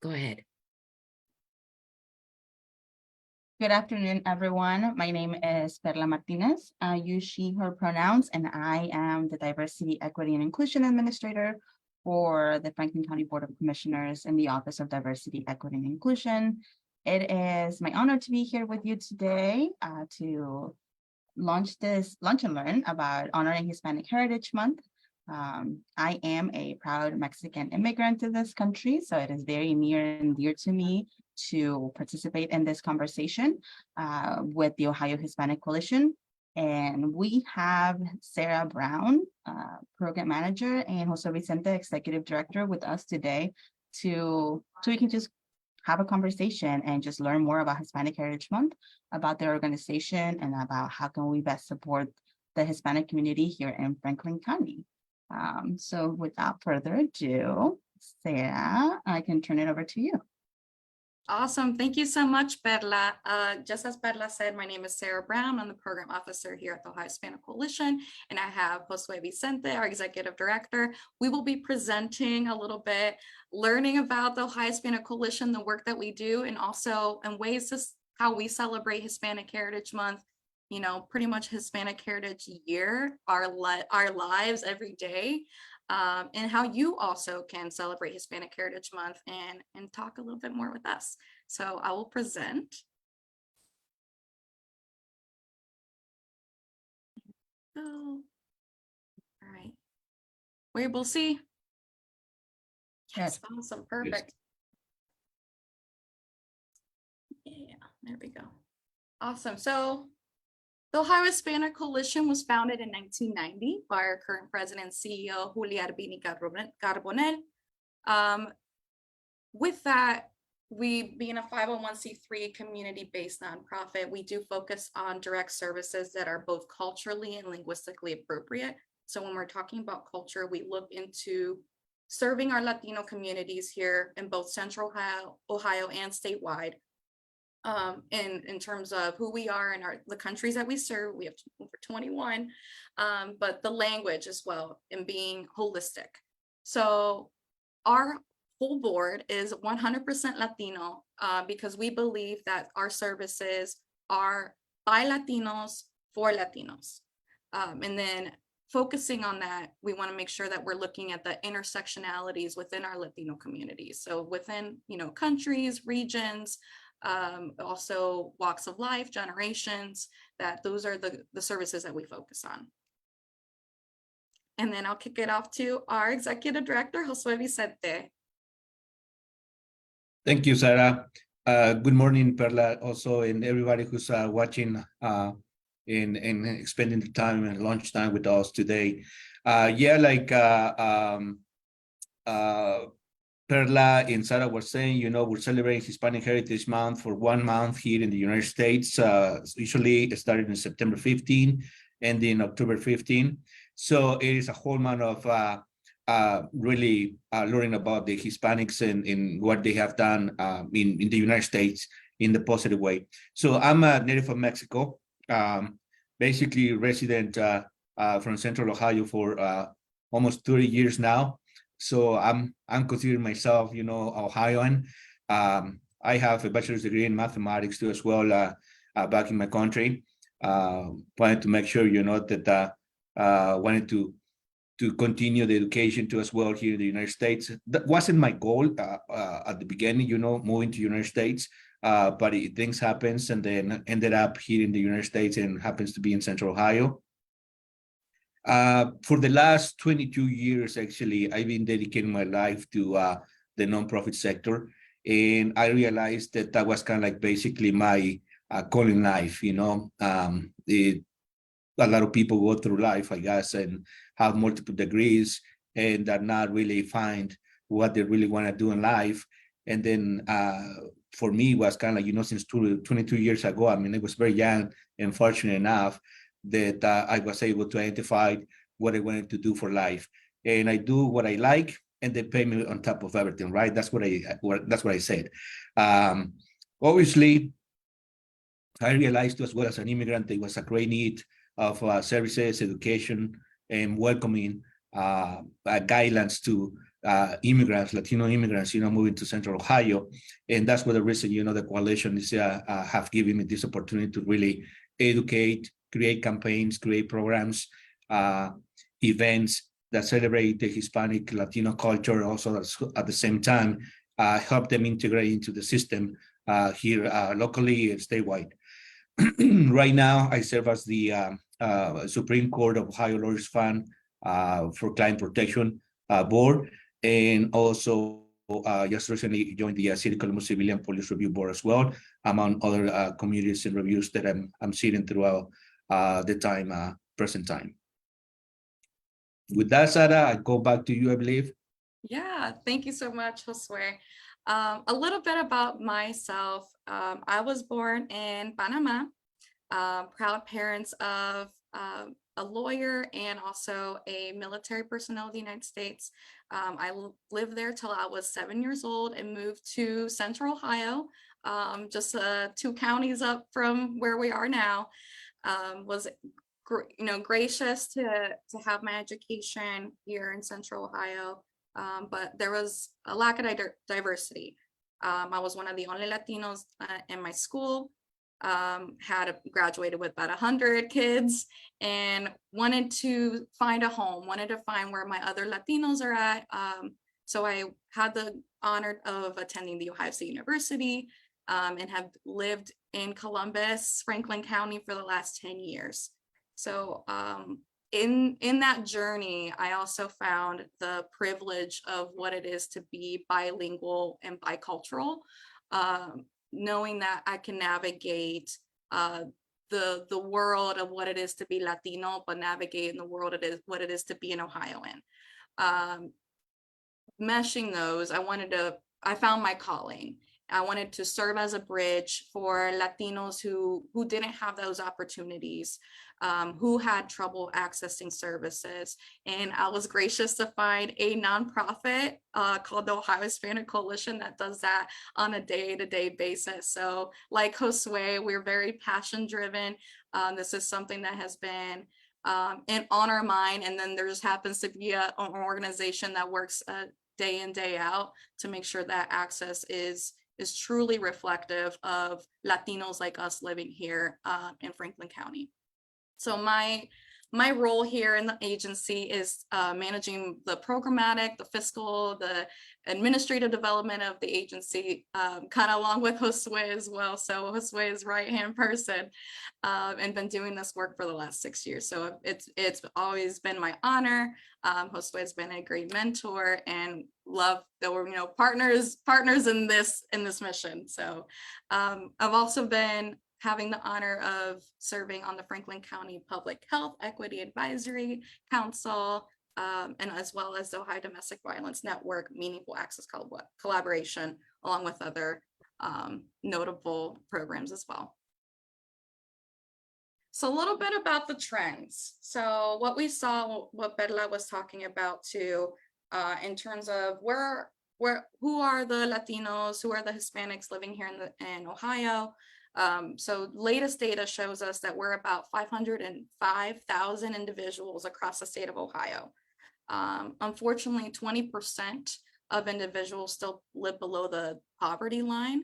Go ahead. Good afternoon, everyone. My name is Perla Martinez. I use she, her pronouns, and I am the Diversity, Equity, and Inclusion Administrator for the Franklin County Board of Commissioners in the Office of Diversity, Equity, and Inclusion. It is my honor to be here with you today to launch and learn about honoring Hispanic Heritage Month. I am a proud Mexican immigrant to this country, so it is very near and dear to me to participate in this conversation with the Ohio Hispanic Coalition. And we have Sarah Brown, Program Manager, and Josue Vincente, Executive Director, with us today so we can just have a conversation and just learn more about Hispanic Heritage Month, about their organization, and about how can we best support the Hispanic community here in Franklin County. So without further ado, Sarah, I can turn it over to you. Awesome. Thank you so much, Perla. Just as Perla said, my name is Sarah Brown. I'm the program officer here at the Ohio Hispanic Coalition, and I have Josue Vicente, our executive director. We will be presenting a little bit, learning about the Ohio Hispanic Coalition, the work that we do, and also in ways to how we celebrate Hispanic Heritage Month. You know, pretty much Hispanic Heritage Year, our lives every day. And how you also can celebrate Hispanic Heritage Month and talk a little bit more with us. So I will present. All right. We're able to see. Yes, awesome, perfect. Yeah, there we go. Awesome. So the Ohio Hispanic Coalition was founded in 1990 by our current president and CEO, Julia Arbini Carbonell. With that, we being a 501c3 community-based nonprofit, we do focus on direct services that are both culturally and linguistically appropriate. So when we're talking about culture, we look into serving our Latino communities here in both Central Ohio and statewide. In terms of who we are and the countries that we serve, we have over 21, but the language as well, and being holistic. So our whole board is 100% Latino because we believe that our services are by Latinos for Latinos. And then focusing on that, we want to make sure that we're looking at the intersectionalities within our Latino communities. So within, countries, regions, also walks of life, generations, that those are the services that we focus on. And then I'll kick it off to our executive director, Josue Vicente. Thank you, Sarah. Good morning, Perla, also, and everybody who's watching and spending the time and lunchtime with us today. Perla and Sarah were saying, we're celebrating Hispanic Heritage Month for 1 month here in the United States. Usually it started in September 15 and in October 15. So it is a whole month of really learning about the Hispanics and what they have done in the United States in the positive way. So I'm a native of Mexico, basically resident from Central Ohio for almost 30 years now. So I'm considering myself, Ohioan. I have a bachelor's degree in mathematics too, as well, back in my country. Wanted to make sure, that wanted to continue the education too, as well, here in the United States. That wasn't my goal at the beginning, moving to the United States. But things happens, and then ended up here in the United States, and happens to be in Central Ohio. For the last 22 years, actually, I've been dedicating my life to the nonprofit sector. And I realized that was kind of like basically my calling life, a lot of people go through life, I guess, and have multiple degrees and are not really find what they really want to do in life. And then for me, it was kind of like, since 22 years ago, I mean, I was very young and fortunate enough that I was able to identify what I wanted to do for life. And I do what I like, and they pay me on top of everything, right? That's what I said. Obviously, I realized as well as an immigrant, there was a great need of services, education, and welcoming guidelines to immigrants, Latino immigrants, moving to Central Ohio. And that's what the reason, the coalition is have given me this opportunity to really educate, create campaigns, create programs, events that celebrate the Hispanic Latino culture. Also, at the same time, help them integrate into the system here locally and statewide. Right now, I serve as the Supreme Court of Ohio Lawyers Fund for Client Protection Board, and also just recently joined the City of Columbus Civilian Police Review Board as well, among other communities and reviews that I'm sitting throughout the present time. With that, Sarah, I go back to you, I believe. Yeah, thank you so much, Josue. A little bit about myself. I was born in Panama, proud parents of a lawyer and also a military personnel of the United States. I lived there till I was 7 years old and moved to Central Ohio, just 2 counties up from where we are now. Was gracious to have my education here in Central Ohio. But there was a lack of diversity. I was one of the only Latinos in my school, had graduated with about 100 kids, and wanted to find a home, wanted to find where my other Latinos are at. So I had the honor of attending the Ohio State University, and have lived in Columbus, Franklin County for the last 10 years. So in that journey, I also found the privilege of what it is to be bilingual and bicultural, knowing that I can navigate the world of what it is to be Latino, but navigate in the world what it is to be an Ohioan. Meshing those, I found my calling. I wanted to serve as a bridge for Latinos who didn't have those opportunities, who had trouble accessing services. And I was gracious to find a nonprofit called the Ohio Hispanic Coalition that does that on a day-to-day basis. So like Josue, we're very passion driven. This is something that has been on our mind. And then there just happens to be an organization that works day in, day out to make sure that access is truly reflective of Latinos like us living here in Franklin County. So my role here in the agency is managing the programmatic, the fiscal, the administrative development of the agency, kind of along with Josue as well. So Josue is right-hand person, and been doing this work for the last 6 years. So it's always been my honor. Josue has been a great mentor, and love that we're partners in this mission. So I've also been having the honor of serving on the Franklin County Public Health Equity Advisory Council, and as well as the Ohio Domestic Violence Network Meaningful Access Collaboration, along with other notable programs as well. So a little bit about the trends. So what we saw, what Perla was talking about too, in terms of who are the Latinos, who are the Hispanics living here in Ohio. So latest data shows us that we're about 505,000 individuals across the state of Ohio. Unfortunately, 20% of individuals still live below the poverty line,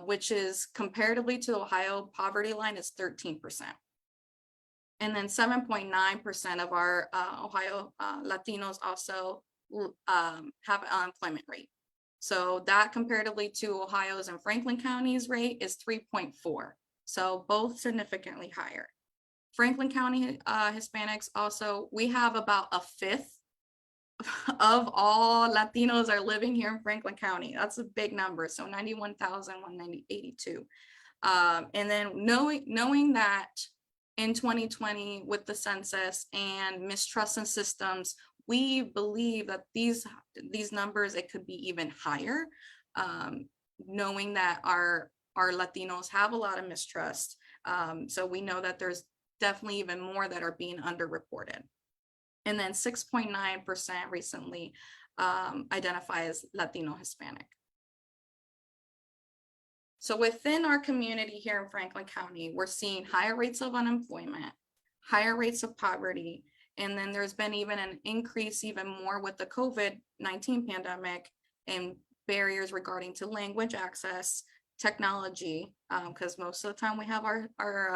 which is comparatively to Ohio poverty line is 13%. And then 7.9% of our Ohio Latinos also have an unemployment rate. So that comparatively to Ohio's and Franklin County's rate is 3.4. So both significantly higher. Franklin County Hispanics also, we have about a fifth of all Latinos are living here in Franklin County. That's a big number. So 91,182. And then knowing that in 2020 with the census and mistrust in systems, we believe that these numbers, it could be even higher, knowing that our Latinos have a lot of mistrust. So we know that there's definitely even more that are being underreported. And then 6.9% recently identify as Latino Hispanic. So within our community here in Franklin County, we're seeing higher rates of unemployment, higher rates of poverty, And then there's been even an increase even more with the COVID-19 pandemic and barriers regarding to language access, technology, because most of the time we have our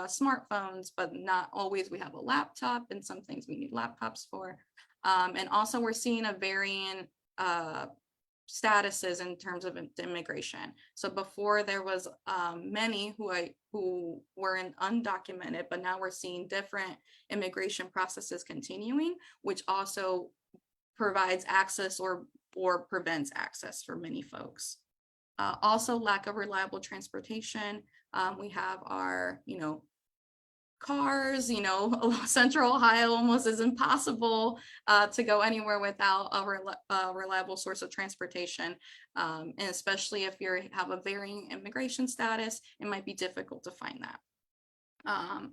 smartphones, but not always we have a laptop, and some things we need laptops for. And also we're seeing a varying statuses in terms of immigration. So before there was many who were undocumented, but now we're seeing different immigration processes continuing, which also provides access or prevents access for many folks. Also lack of reliable transportation. We have our, cars, Central Ohio almost is impossible to go anywhere without a reliable source of transportation. And especially if you have a varying immigration status, it might be difficult to find that.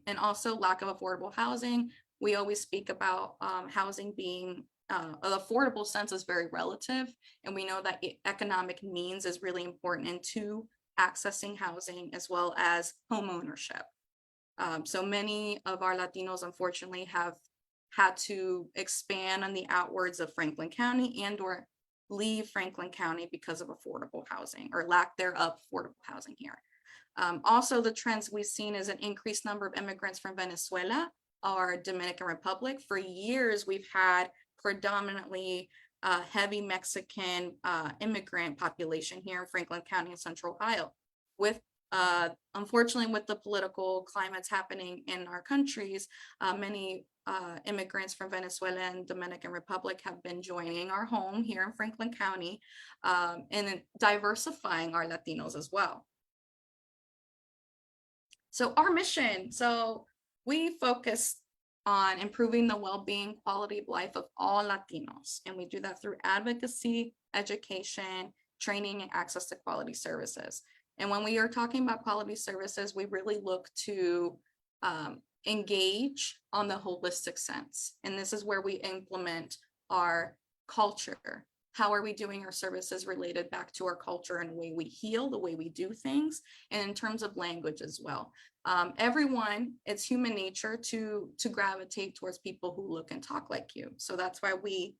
And also lack of affordable housing. We always speak about housing being an affordable sense is very relative, and we know that economic means is really important into accessing housing as well as home ownership. So many of our Latinos, unfortunately, have had to expand on the outwards of Franklin County and or leave Franklin County because of affordable housing or lack thereof affordable housing here. Also, the trends we've seen is an increased number of immigrants from Venezuela or Dominican Republic. For years, we've had predominantly heavy Mexican immigrant population here in Franklin County and Central Ohio. With unfortunately, with the political climates happening in our countries, many immigrants from Venezuela and Dominican Republic have been joining our home here in Franklin County and diversifying our Latinos as well. So our mission, we focus on improving the well-being, quality of life of all Latinos. And we do that through advocacy, education, training, and access to quality services. And when we are talking about quality services, we really look to engage on the holistic sense. And this is where we implement our culture. How are we doing our services related back to our culture and the way we heal, the way we do things, and in terms of language as well. Everyone, it's human nature to gravitate towards people who look and talk like you. So that's why we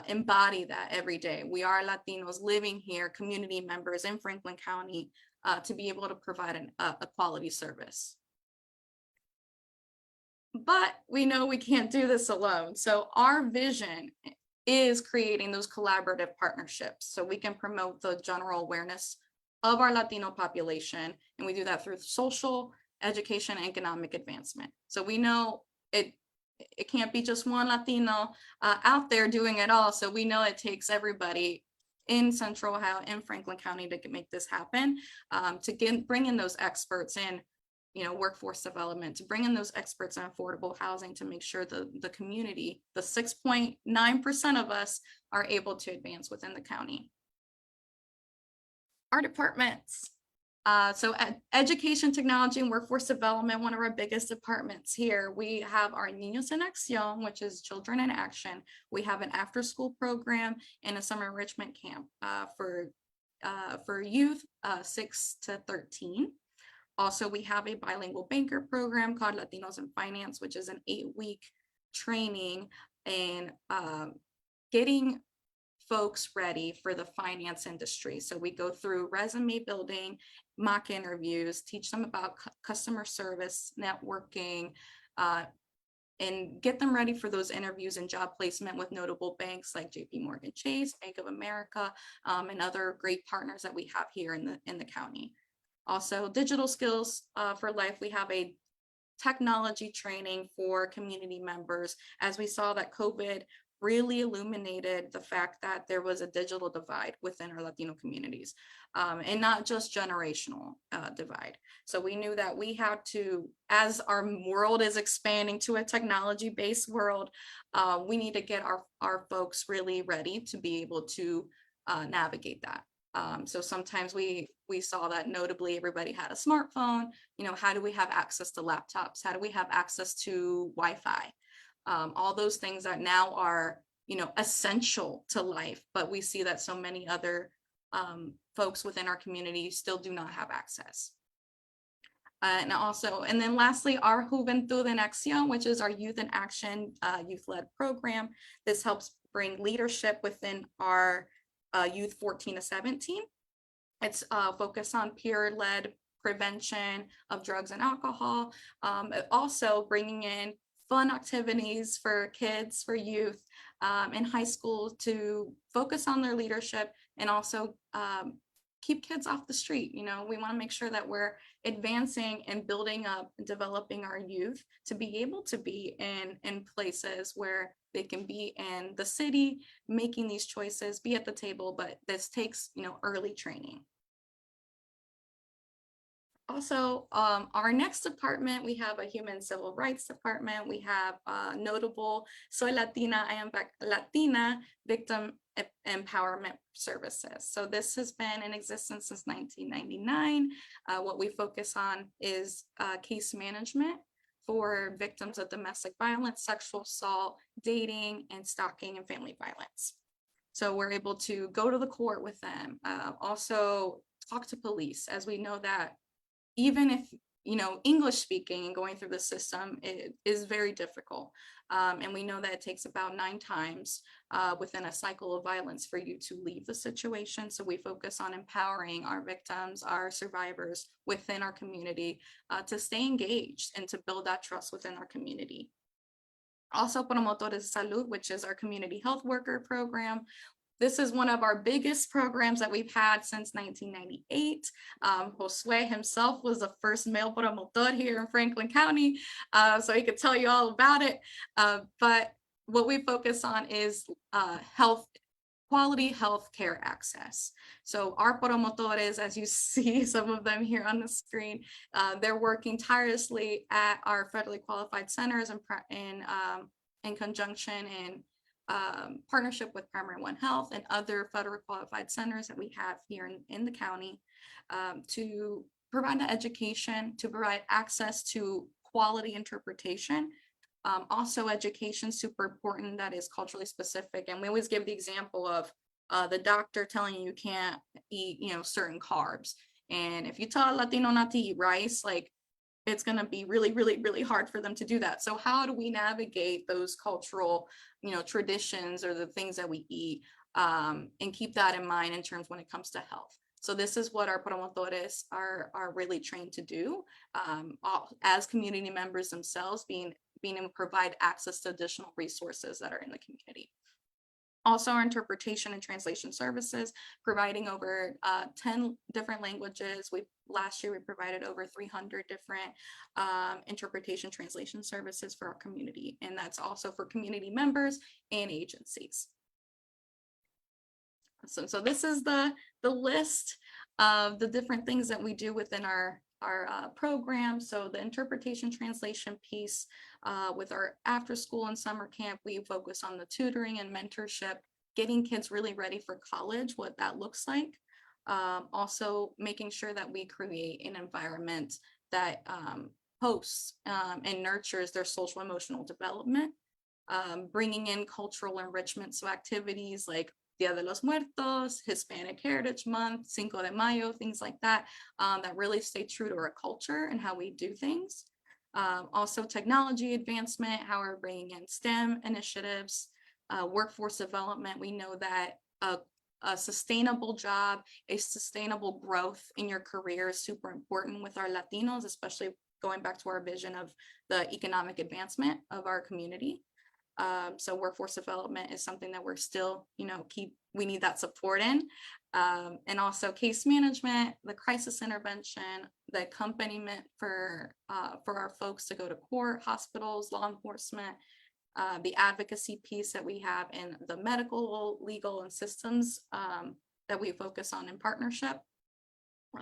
embody that every day. We are Latinos living here, community members in Franklin County, to be able to provide a quality service. But we know we can't do this alone. So our vision is creating those collaborative partnerships so we can promote the general awareness of our Latino population. And we do that through social, education, and economic advancement. So we know it can't be just one Latino out there doing it all. So we know it takes everybody in Central Ohio and Franklin County to make this happen, to bring in those experts in, workforce development, to bring in those experts in affordable housing, to make sure the community, the 6.9% of us, are able to advance within the county. Our departments. So education, technology, and workforce development, one of our biggest departments here. We have our Niños en Acción, which is children in action. We have an after-school program and a summer enrichment camp for youth 6 to 13. Also, we have a bilingual banker program called Latinos in Finance, which is an 8-week training in getting folks ready for the finance industry. So we go through resume building, mock interviews, teach them about customer service, networking, and get them ready for those interviews and job placement with notable banks like JP Morgan Chase, Bank of America, and other great partners that we have here in the county. Also, digital skills for life. We have a technology training for community members, as we saw that COVID really illuminated the fact that there was a digital divide within our Latino communities, and not just generational divide. So we knew that we had to, as our world is expanding to a technology-based world, we need to get our folks really ready to be able to navigate that. So sometimes we saw that notably everybody had a smartphone. How do we have access to laptops? How do we have access to Wi-Fi? All those things that now are, essential to life, but we see that so many other folks within our community still do not have access. And then lastly, our Juventud en Acción, which is our Youth in Action, youth-led program. This helps bring leadership within our youth 14 to 17. It's focused on peer-led prevention of drugs and alcohol. Also bringing in fun activities for kids, for youth in high school to focus on their leadership and also keep kids off the street. You know, we want to make sure that we're advancing and building up and developing our youth to be able to be in places where they can be in the city, making these choices, be at the table, but this takes, you know, early training. Also, our next department, we have a human civil rights department. We have notable Soy Latina, I Am Latina victim empowerment services. So this has been in existence since 1999. What we focus on is case management for victims of domestic violence, sexual assault, dating, and stalking and family violence. So we're able to go to the court with them, also talk to police, as we know that even if, you know, English speaking and going through the system, it is very difficult. And we know that it takes about 9 times within a cycle of violence for you to leave the situation. So we focus on empowering our victims, our survivors within our community to stay engaged and to build that trust within our community. Also, Promotores de Salud, which is our community health worker program. This is one of our biggest programs that we've had since 1998. Josue himself was the first male promotor here in Franklin County, so he could tell you all about it. But what we focus on is quality health care access. So our promotores, as you see some of them here on the screen, they're working tirelessly at our federally qualified centers in conjunction and partnership with Primary One Health and other federal qualified centers that we have here in the county to provide the education, to provide access to quality interpretation. Also education, super important, that is culturally specific. And we always give the example of the doctor telling you can't eat, you know, certain carbs. And if you tell a Latino not to eat rice, like, it's going to be really, really, really hard for them to do that. So how do we navigate those cultural, you know, traditions or the things that we eat and keep that in mind in terms when it comes to health? So this is what our promotores are really trained to do as community members themselves, being able to provide access to additional resources that are in the community. Also, our interpretation and translation services, providing over 10 different languages. Last year we provided over 300 different interpretation translation services for our community, and that's also for community members and agencies. So this is the list of the different things that we do within our program. So the interpretation translation piece with our after school and summer camp, we focus on the tutoring and mentorship, getting kids really ready for college, what that looks like. Also making sure that we create an environment that hosts and nurtures their social emotional development, bringing in cultural enrichment. So activities like Dia de los Muertos, Hispanic Heritage Month, Cinco de Mayo, things like that, that really stay true to our culture and how we do things. Also technology advancement, how we're bringing in STEM initiatives, workforce development. We know that a sustainable job, a sustainable growth in your career is super important with our Latinos, especially going back to our vision of the economic advancement of our community. So workforce development is something that we're still, you know, we need that support in. And also case management, the crisis intervention, the accompaniment for our folks to go to court, hospitals, law enforcement, the advocacy piece that we have in the medical, legal, and systems that we focus on in partnership,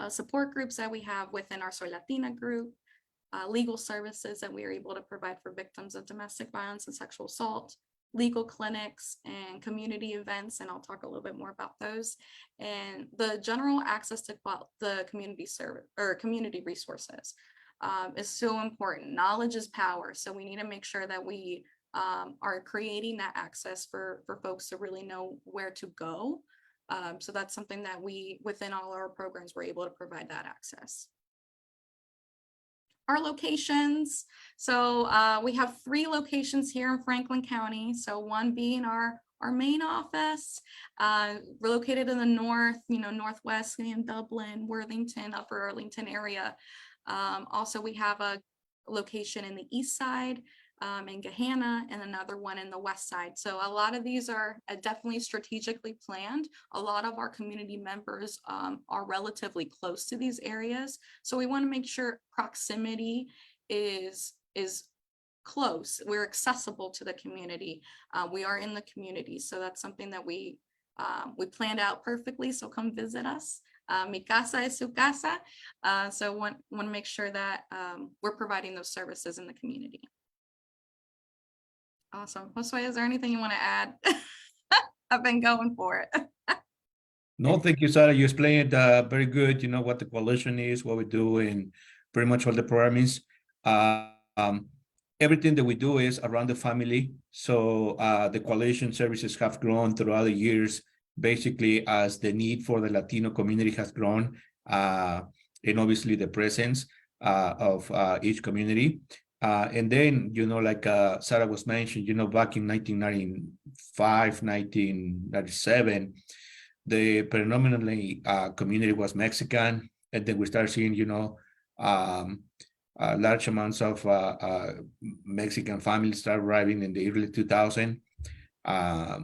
support groups that we have within our Soy Latina group, legal services that we are able to provide for victims of domestic violence and sexual assault, legal clinics and community events, and I'll talk a little bit more about those, and the general access to the community service or community resources is so important. Knowledge is power, so we need to make sure that we are creating that access for folks to really know where to go. So that's something that we, within all our programs, we're able to provide that access. our locations. So we have 3 locations here in Franklin County. So one being our main office, we're located in the north, northwest in Dublin, Worthington, Upper Arlington area. Also, we have a location in the east side, in Gahanna, and another one in the west side. So a lot of these are definitely strategically planned. A lot of our community members are relatively close to these areas. So we want to make sure proximity is close. We're accessible to the community. We are in the community. So that's something that we planned out perfectly. So come visit us. Mi casa es su casa. So want to make sure that we're providing those services in the community. Awesome. Josue, is there anything you want to add? I've been going for it. No, thank you, Sarah. You explained very good, what the coalition is, what we do, and pretty much all the programs. Everything that we do is around the family. So the coalition services have grown throughout the years, basically as the need for the Latino community has grown, and obviously the presence of each community. And then, like Sarah was mentioned, back in 1995, 1997, the predominantly community was Mexican. And then we started seeing, large amounts of Mexican families start arriving in the early 2000s.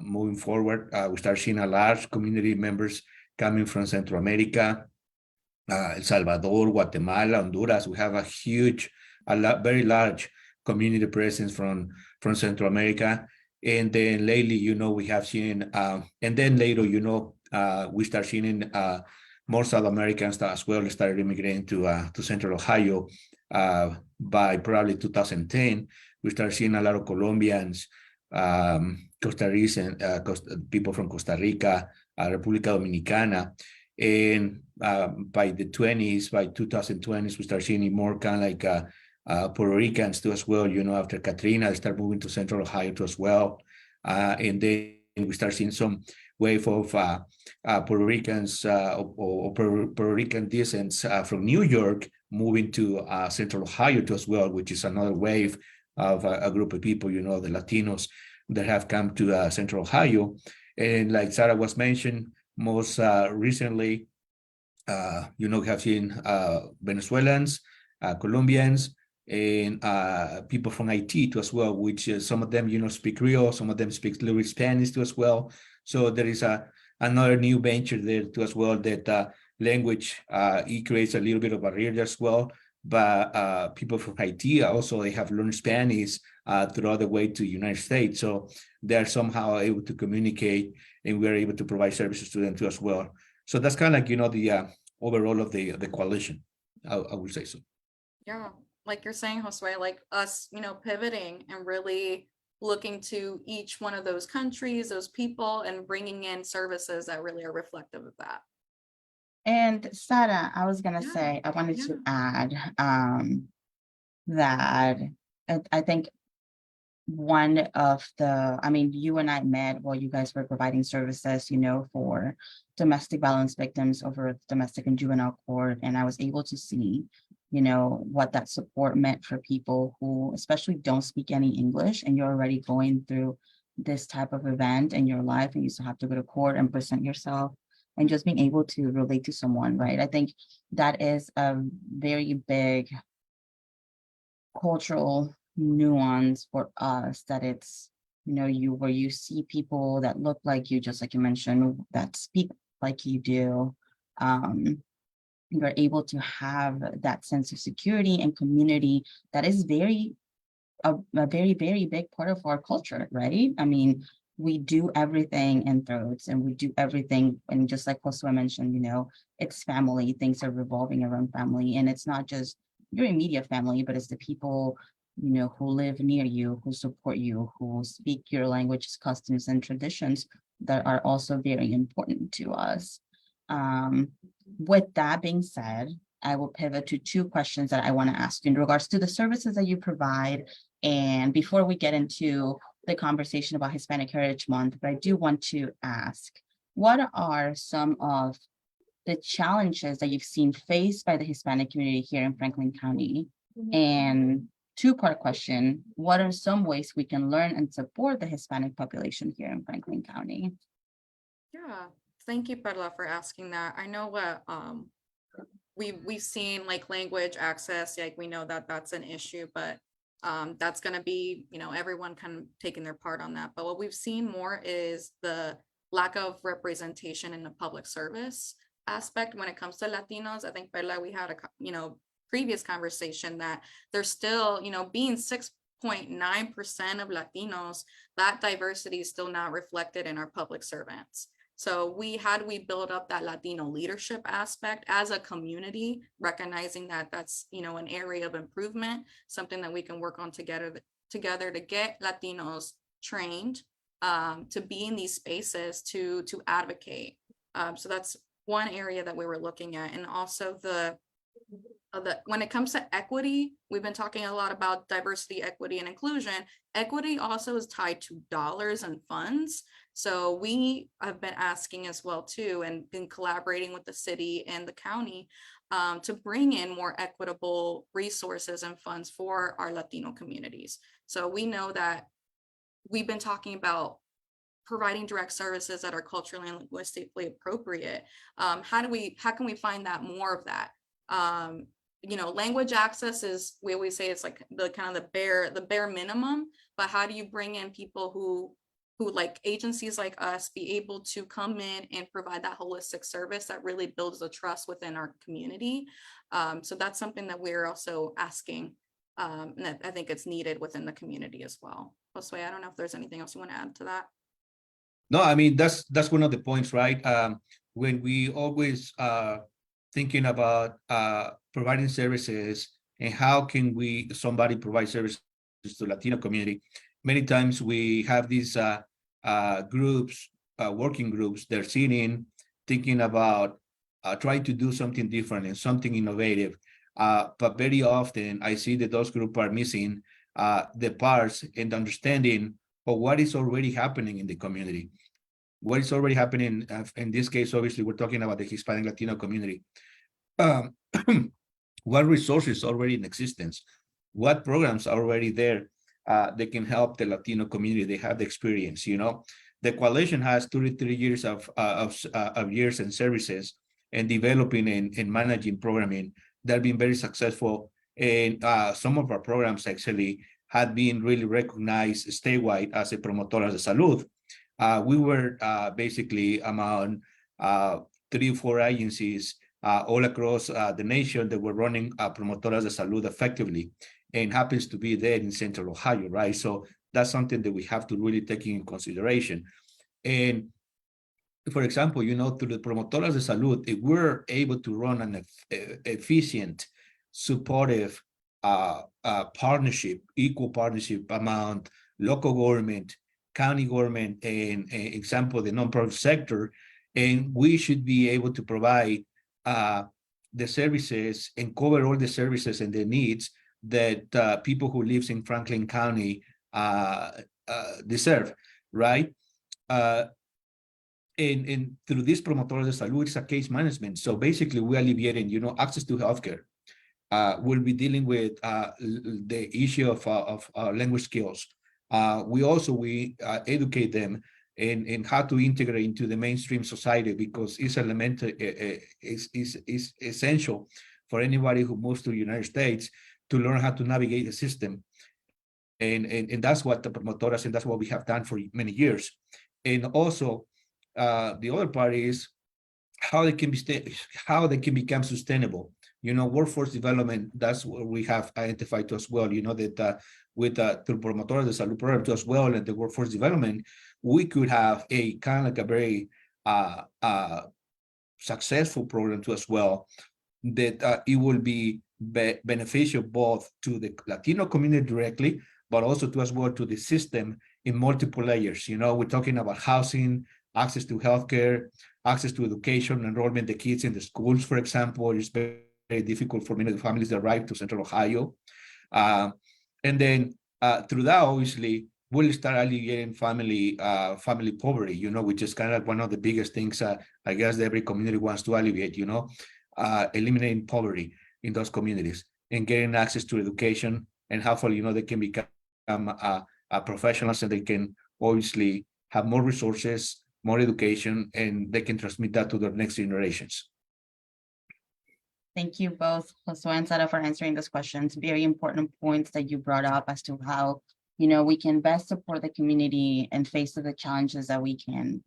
Moving forward, we start seeing a large community members coming from Central America, El Salvador, Guatemala, Honduras. We have very large community presence from Central America. And then lately, we have seen, and then later, we start seeing more South Americans as well started immigrating to Central Ohio. By probably 2010, we start seeing a lot of Colombians, Costa Rican, people from Costa Rica, República Dominicana. And by the 2020s, we start seeing more kind of like Puerto Ricans too as well. After Katrina, they start moving to Central Ohio too as well. And then we start seeing some wave of Puerto Ricans or Puerto Rican descents from New York moving to Central Ohio too as well, which is another wave of a group of people, the Latinos that have come to Central Ohio. And like Sarah was mentioned, most recently, we have seen Venezuelans, Colombians, and people from Haiti too as well, which some of them, speak Creole, some of them speak a little bit Spanish too as well. So there is another new venture there too as well, that language, it creates a little bit of barrier as well. But people from Haiti also, they have learned Spanish throughout the way to the United States. So they're somehow able to communicate, and we're able to provide services to them too as well. So that's kind of like, the overall of the coalition, I would say so. Yeah, like you're saying, Josue, like us, pivoting and really looking to each one of those countries, those people, and bringing in services that really are reflective of that. And Sarah, I was gonna say, I wanted to add that I think one of you and I met while you guys were providing services, for domestic violence victims over the domestic and juvenile court. And I was able to see, what that support meant for people who especially don't speak any English, and you're already going through this type of event in your life, and you still have to go to court and present yourself, and just being able to relate to someone, right? I think that is a very big cultural nuance for us, that it's, where you see people that look like you, just like you mentioned, that speak like you do. You're able to have that sense of security and community that is a very, very big part of our culture, right? We do everything in throats, and we do everything. And just like Josue mentioned, it's family, things are revolving around family. And it's not just your immediate family, but it's the people, who live near you, who support you, who speak your language, customs, and traditions that are also very important to us. With that being said, I will pivot to 2 questions that I want to ask you in regards to the services that you provide. And before we get into the conversation about Hispanic Heritage Month, but I do want to ask, what are some of the challenges that you've seen faced by the Hispanic community here in Franklin County And two-part question, what are some ways we can learn and support the Hispanic population here in Franklin County? Yeah, thank you, Perla, for asking that. I know what we've seen like language access, like we know that that's an issue, but that's gonna be, everyone kind of taking their part on that. But what we've seen more is the lack of representation in the public service aspect when it comes to Latinos. I think, Perla, we had previous conversation that there's still, being 6.9% of Latinos, that diversity is still not reflected in our public servants. So how do we build up that Latino leadership aspect as a community, recognizing that that's, an area of improvement, something that we can work on together to get Latinos trained to be in these spaces to advocate. So that's one area that we were looking at. And also when it comes to equity, we've been talking a lot about diversity, equity, and inclusion. Equity also is tied to dollars and funds. So we have been asking as well too, and been collaborating with the city and the county to bring in more equitable resources and funds for our Latino communities. So we know that we've been talking about providing direct services that are culturally and linguistically appropriate. How can we find that more of that? Language access is, we always say it's like the bare minimum, but how do you bring in people who like agencies like us be able to come in and provide that holistic service that really builds the trust within our community? So that's something that we're also asking. And I think it's needed within the community as well. Josue, I don't know if there's anything else you want to add to that. No, I mean, that's one of the points, right? When we always thinking about providing services and how can somebody provide services to Latino community, many times we have these groups, working groups, they're sitting, thinking about trying to do something different and something innovative. But very often I see that those groups are missing the parts and understanding of what is already happening in the community. What is already happening, in this case, obviously, we're talking about the Hispanic Latino community. What resources are already in existence? What programs are already there that can help the Latino community? They have the experience, The coalition has 33 years of years and services and developing and managing programming that have been very successful. And some of our programs actually had been really recognized statewide as a promotoras de salud. We were basically among 3 or 4 agencies all across the nation that were running promotoras de salud effectively, and happens to be there in Central Ohio, right? So that's something that we have to really take in consideration. And for example, through the promotoras de salud, if we're able to run an efficient, supportive partnership, equal partnership among local government, county government, and example, the nonprofit sector, and we should be able to provide the services and cover all the services and the needs that people who live in Franklin County deserve, right? And through this promotoras de salud, it's a case management. So basically, we alleviating, access to healthcare. We'll be dealing with the issue of language skills. We educate them in how to integrate into the mainstream society, because it's elementary, is essential for anybody who moves to the United States to learn how to navigate the system. And that's what the promotoras, and that's what we have done for many years. And also, the other part is how they can become sustainable. Workforce development, that's what we have identified to as well, that with through promotoras de salud program to as well, and the workforce development, we could have a kind of like a very successful program to as well, that it will be beneficial both to the Latino community directly, but also to as well to the system in multiple layers. We're talking about housing, access to healthcare, access to education, enrollment, the kids in the schools, for example. It's very difficult for many of the families that arrive to Central Ohio. And then through that, obviously, we'll start alleviating family poverty, which is kind of like one of the biggest things I guess every community wants to alleviate, eliminating poverty in those communities. and getting access to education, and hopefully, they can become professionals, and they can obviously have more resources, more education, and they can transmit that to their next generations. Thank you both, Josue and Sara, for answering those questions. Very important points that you brought up as to how, we can best support the community and face the challenges that we can,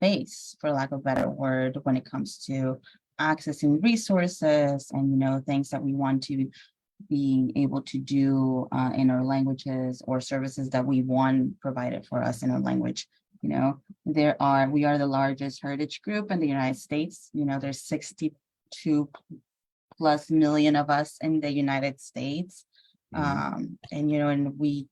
face, for lack of a better word, when it comes to accessing resources and, things that we want to be able to do in our languages, or services that we want provided for us in our language. We are the largest heritage group in the United States. There's 62 plus million of us in the United States. And we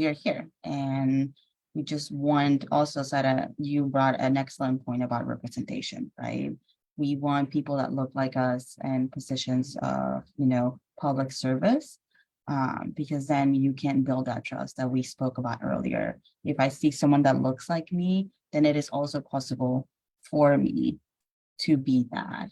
are here, and we just want, also, Sara, you brought an excellent point about representation, right? We want people that look like us in positions of, public service, because then you can build that trust that we spoke about earlier. If I see someone that looks like me, then it is also possible for me to be that.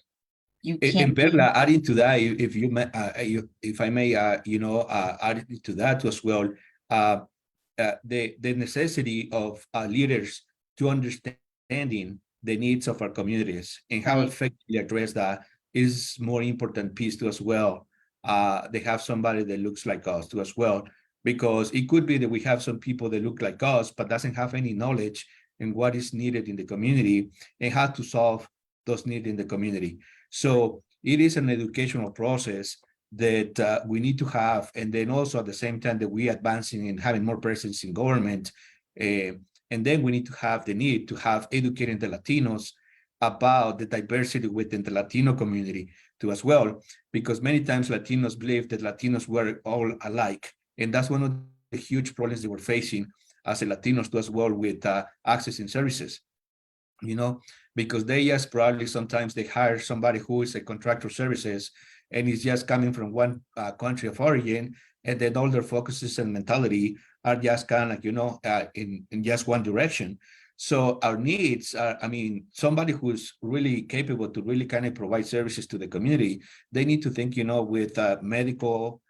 You And can't be, Perla, adding to that, if I may, add to that as well, the necessity of leaders to understanding the needs of our communities and how Right. effectively address that is more important piece to as well. They have somebody that looks like us too as well, because it could be that we have some people that look like us but doesn't have any knowledge in what is needed in the community and how to solve those needs in the community. So it is an educational process that we need to have, and then also at the same time that we advancing and having more presence in government, and then we need to have the need to have educating the Latinos about the diversity within the Latino community too as well, because many times Latinos believe that Latinos were all alike, and that's one of the huge problems that we're facing as a Latinos too as well, with accessing services. Because they just probably sometimes they hire somebody who is a contractor services and is just coming from one country of origin, and then all their focuses and mentality are just kind of in just one direction. So our needs are, somebody who's really capable to really kind of provide services to the community. They need to think, with medical,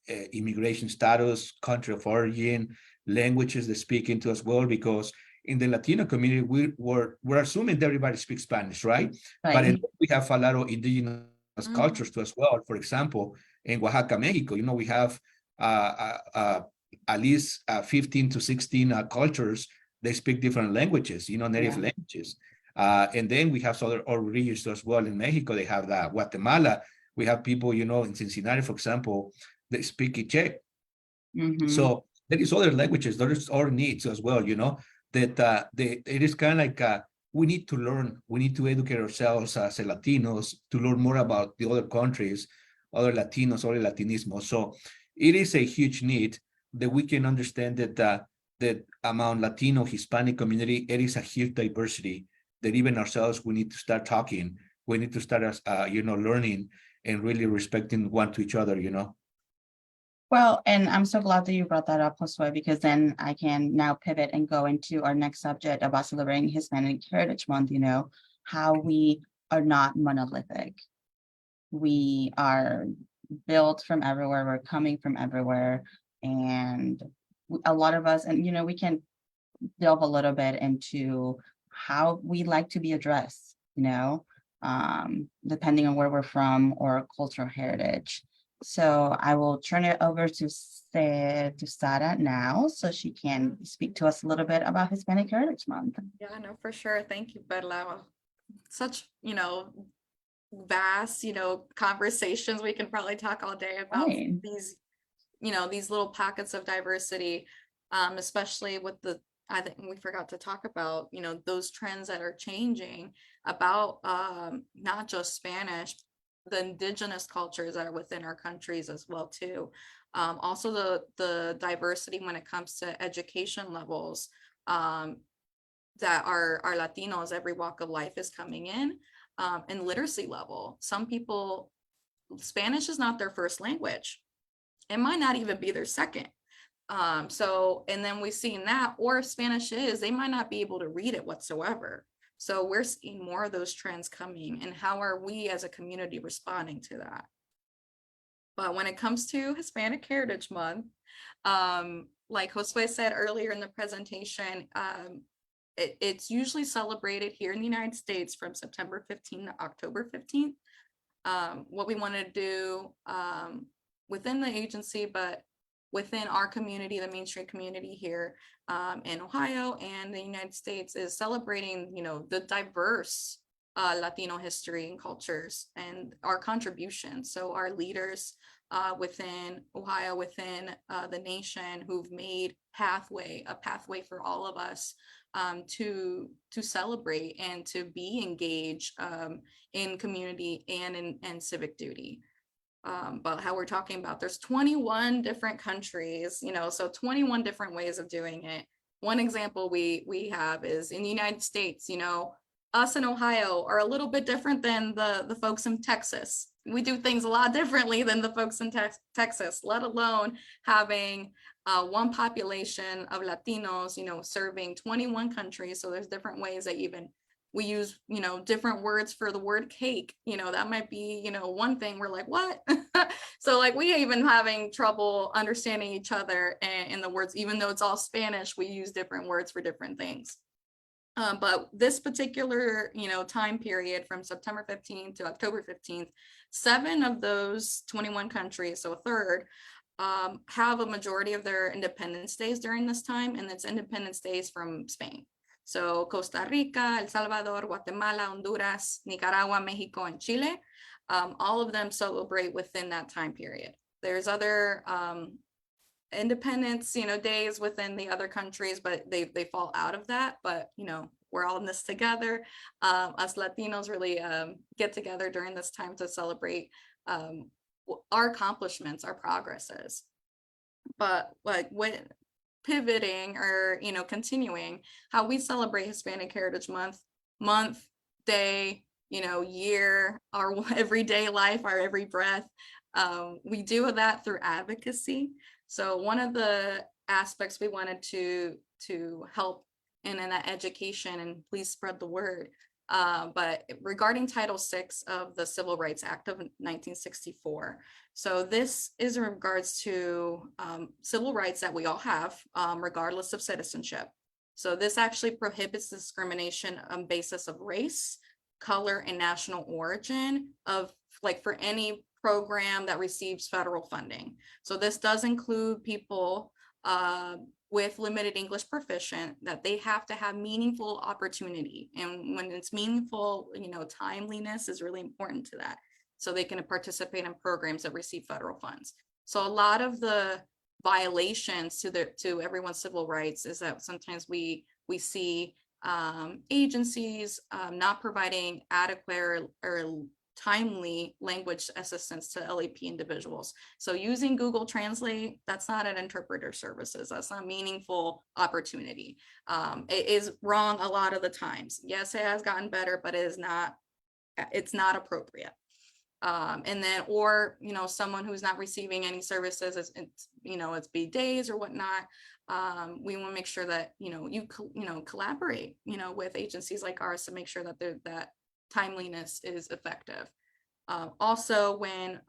immigration status, country of origin, languages they speak into as well, because in the Latino community, we're assuming that everybody speaks Spanish, right? But we have a lot of indigenous cultures too as well. For example, in Oaxaca, Mexico, we have at least 15 to 16 cultures. They speak different languages, native languages. And then we have other regions as well. In Mexico, they have that. Guatemala, we have people, in Cincinnati, for example, they speak Quiche. So there is other languages, there is other needs as well, that it is kind of like we need to learn, we need to educate ourselves as Latinos to learn more about the other countries, other Latinos, other Latinismo. So it is a huge need that we can understand that among Latino, Hispanic community, it is a huge diversity that even ourselves, we need to start talking, we need to start, learning and really respecting one to each other, Well, and I'm so glad that you brought that up, Josue, because then I can now pivot and go into our next subject about celebrating Hispanic Heritage Month, how we are not monolithic. We are built from everywhere, we're coming from everywhere, and a lot of us, and we can delve a little bit into how we like to be addressed, depending on where we're from or our cultural heritage. So I will turn it over to Sara now, so she can speak to us a little bit about Hispanic Heritage Month. Yeah, no, for sure. Thank you, Perla. Such, vast, conversations. We can probably talk all day about these, these little pockets of diversity, especially with I think we forgot to talk about, those trends that are changing about not just Spanish, the indigenous cultures that are within our countries as well too. Also the diversity when it comes to education levels that our Latinos, every walk of life is coming in, and literacy level. Some people, Spanish is not their first language. It might not even be their second. So, and then we've seen that, or if Spanish is, they might not be able to read it whatsoever. So we're seeing more of those trends coming, and how are we as a community responding to that? But when it comes to Hispanic Heritage Month, like Josue said earlier in the presentation, it's usually celebrated here in the United States from September 15th to October 15th. What we want to do within the agency, but within our community, the Main Street community here in Ohio and the United States, is celebrating, the diverse Latino history and cultures and our contributions. So our leaders within Ohio, within the nation, who've made a pathway for all of us to celebrate and to be engaged in community and in civic duty. But how we're talking about, there's 21 different countries, so 21 different ways of doing it. One example we have is in the United States, us in Ohio are a little bit different than the folks in Texas. We do things a lot differently than the folks in Texas, let alone having one population of Latinos, serving 21 countries. So there's different ways that even we use, different words for the word cake, that might be, one thing we're like, what? So like we even having trouble understanding each other in the words, even though it's all Spanish, we use different words for different things. But this particular, time period from September 15th to October 15th, 7 of those 21 countries, so a third, have a majority of their Independence Days during this time, and it's Independence Days from Spain. So Costa Rica, El Salvador, Guatemala, Honduras, Nicaragua, Mexico, and Chile, all of them celebrate within that time period. There's other independence, days within the other countries, but they fall out of that. But, we're all in this together. Us Latinos really get together during this time to celebrate our accomplishments, our progresses. But like when pivoting or, continuing how we celebrate Hispanic Heritage Month, day, year, our everyday life, our every breath, we do that through advocacy. So one of the aspects we wanted to help in that education, and please spread the word, but regarding Title VI of the Civil Rights Act of 1964. So this is in regards to civil rights that we all have, regardless of citizenship. So this actually prohibits discrimination on basis of race, color, and national origin for any program that receives federal funding. So this does include people with limited English proficient, that they have to have meaningful opportunity. And when it's meaningful, timeliness is really important to that. So they can participate in programs that receive federal funds. So a lot of the violations to everyone's civil rights is that sometimes we see agencies not providing adequate or timely language assistance to LAP individuals. So using Google Translate, that's not an interpreter services. That's not meaningful opportunity. It is wrong a lot of the times. Yes, it has gotten better, but it's not appropriate. And then, or, someone who's not receiving any services, it's be days or whatnot. We want to make sure that, you collaborate, with agencies like ours to make sure that that timeliness is effective. Also, when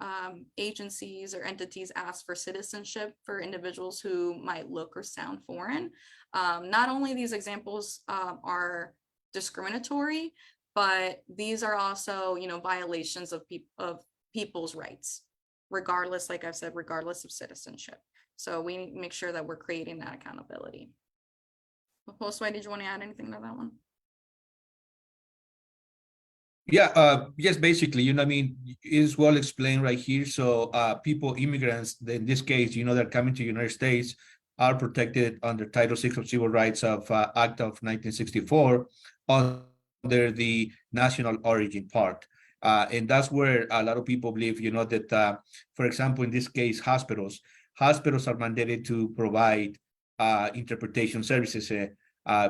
agencies or entities ask for citizenship for individuals who might look or sound foreign, not only these examples are discriminatory, but these are also, violations of people's rights, regardless, like I've said, regardless of citizenship. So we make sure that we're creating that accountability. Josue, did you want to add anything to that one? Yeah, yes, basically, is well explained right here. So immigrants, in this case, they're coming to the United States, are protected under Title VI of Civil Rights of Act of 1964 under the national origin part. And that's where a lot of people believe, that, for example, in this case, hospitals are mandated to provide interpretation services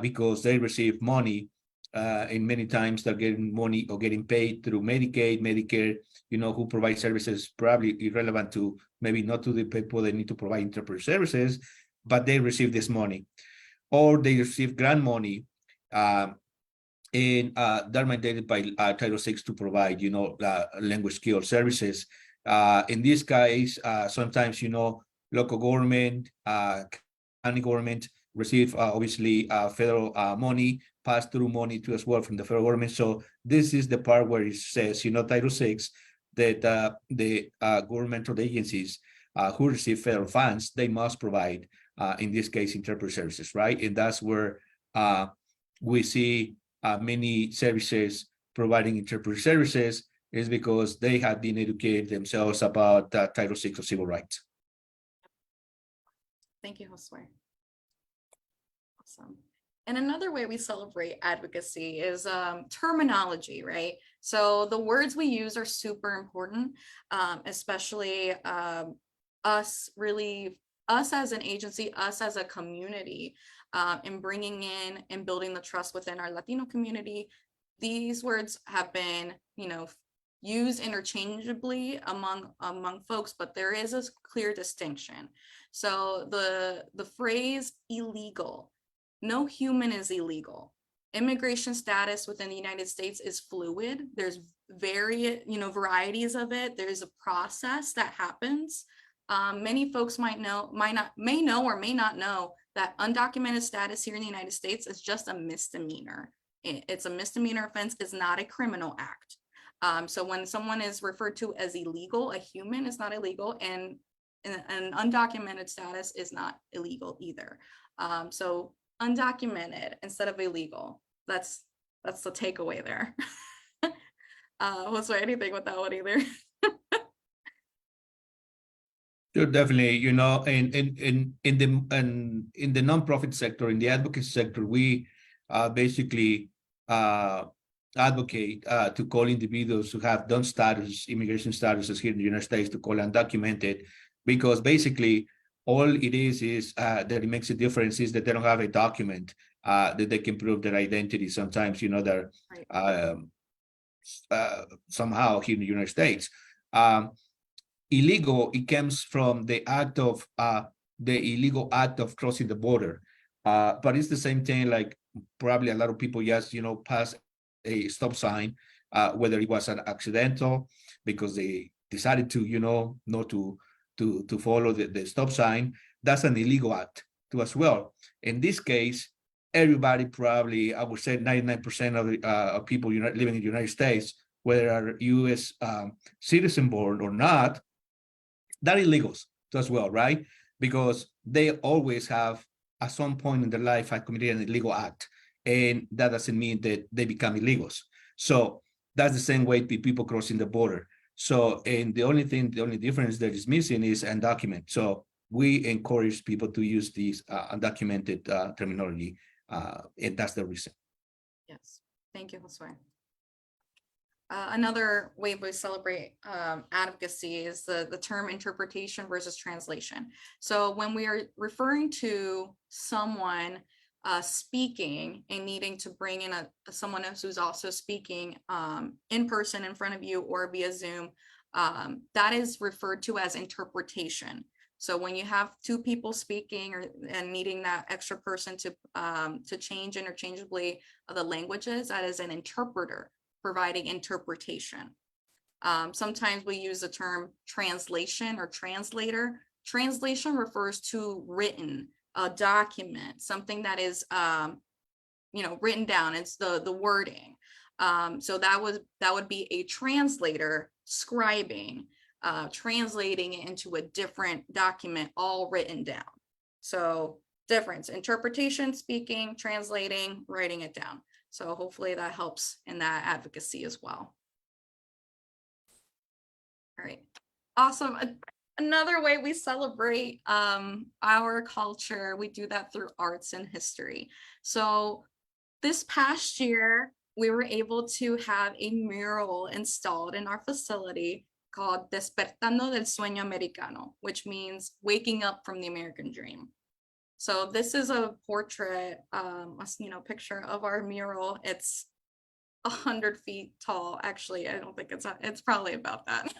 because they receive money. And many times they're getting money or getting paid through Medicaid, Medicare, who provide services probably irrelevant to, maybe not to the people they need to provide interpreter services, but they receive this money. Or they receive grant money, and they're mandated by Title VI to provide, language skill services. In this case, sometimes, local government, county government receive obviously federal money, pass through money to as well from the federal government. So this is the part where it says, Title VI, that the governmental agencies who receive federal funds, they must provide, in this case, interpreter services, right? And that's where we see many services providing interpreter services is because they have been educated themselves about Title VI of civil rights. Thank you, Josue. Awesome. And another way we celebrate advocacy is terminology, right? So the words we use are super important, especially us as an agency, us as a community, in bringing in and building the trust within our Latino community. These words have been, used interchangeably among folks, but there is a clear distinction. So the phrase illegal, no human is illegal. Immigration status within the United States is fluid. There's varieties of it. There's a process that happens. Many folks may know or may not know that undocumented status here in the United States is just a misdemeanor. It's a misdemeanor offense, it's not a criminal act. So when someone is referred to as illegal, a human is not illegal, and an undocumented status is not illegal either. So undocumented instead of illegal. That's the takeaway there. Was there anything with that one either? Sure, definitely. In the nonprofit sector, in the advocacy sector, we basically advocate to call individuals who have done immigration statuses here in the United States to call undocumented, because basically all it is that it makes a difference is that they don't have a document that they can prove their identity. Sometimes, they're somehow here in the United States. Illegal, it comes from the illegal act of crossing the border. But it's the same thing, like probably a lot of people just, pass a stop sign, whether it was an accidental because they decided to, not to follow the stop sign. That's an illegal act too as well. In this case, everybody probably, I would say 99% of people living in the United States, whether are U.S. Citizen born or not, they're illegals too as well, right? Because they always have, at some point in their life, have committed an illegal act. And that doesn't mean that they become illegals. So that's the same way people crossing the border. So, and the only difference that is missing is undocumented. So we encourage people to use these undocumented terminology, and that's the reason. Yes, thank you, Josue. Another way we celebrate advocacy is the term interpretation versus translation. So when we are referring to someone speaking and needing to bring in someone else who's also speaking in person in front of you or via Zoom, that is referred to as interpretation. So when you have two people speaking and needing that extra person to change interchangeably the languages, that is an interpreter providing interpretation. Sometimes we use the term translation or translator. Translation refers to written, a document, something that is written down. It's the wording. So that would be a translator scribing, translating it into a different document, all written down. So difference: interpretation, speaking, translating, writing it down. So hopefully that helps in that advocacy as well. All right, awesome. Another way we celebrate our culture, we do that through arts and history. So this past year, we were able to have a mural installed in our facility called Despertando del Sueño Americano, which means waking up from the American dream. So this is a portrait, picture of our mural. It's 100 feet tall. Actually, I don't think it's probably about that.